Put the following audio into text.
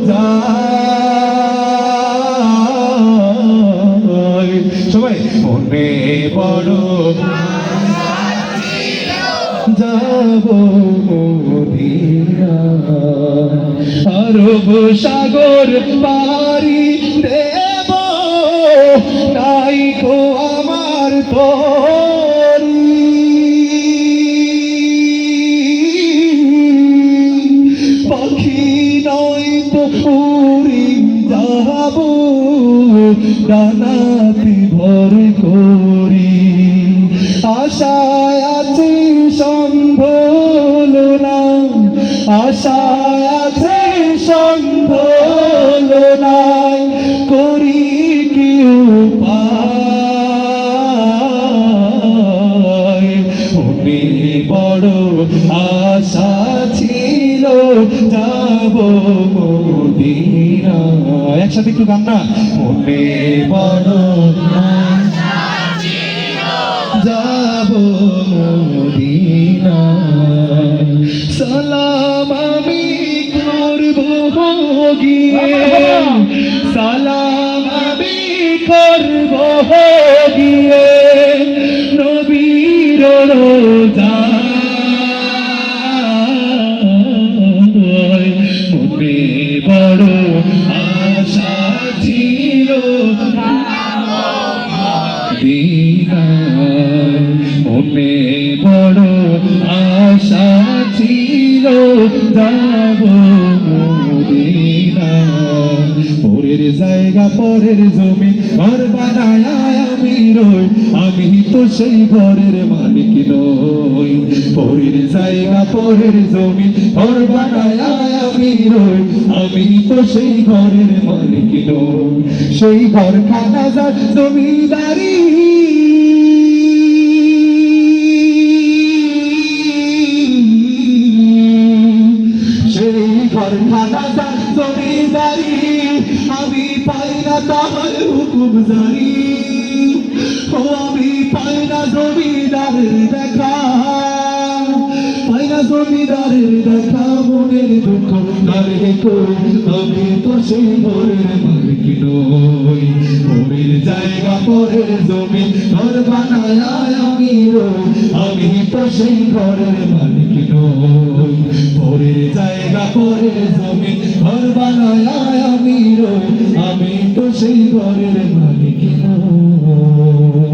যায় সবাই মনে বড় যাব মদিনা আরব সাগর পারি দেব নাই গো আমার তরি পাখি নয় তো উড়ি যাব ডানাতে ভর করি আশায় আছি সম্ভল না আশায় আছে সম্ভল নাই করি কি উপায় মনে বড় আশা ছিল যাব মদিনা একসাথে একটু গান না মনে বড় যাব মদিনা সালাম আমি করব গিয়ে সালাম আমি করব গিয়ে নবীর রোজায় মনে বড় আশা ছিল মনে বড় আশা ছিল যাব মদিনা পরের জায়গা পরের জমি ঘর বানায় আমি রই আমি তো সেই ঘরের মালিক নই পরের জায়গা পরের জমি ঘর বানায় আমি রই আমি তো সেই ঘরের মালিক নই সেই ঘরখানা যার জমিদারি ঘরখানা যার জমিদারি আমি পাই না তাহার হুকুম জারি ও আমি পাই না জমিদারের দেখা পাই না জমিদারের দেখা মনের দুঃখ নারে কই আমি তো সেই ঘরের মালিক নই পরের জায়গা পরের জমি ঘর বানায় আমি রই আমি তো সেই ঘরের মালিক নই পরের জায়গা পরের জমি ঘর বানায় আমি রই আমি তো সেই ঘরের মালিক নই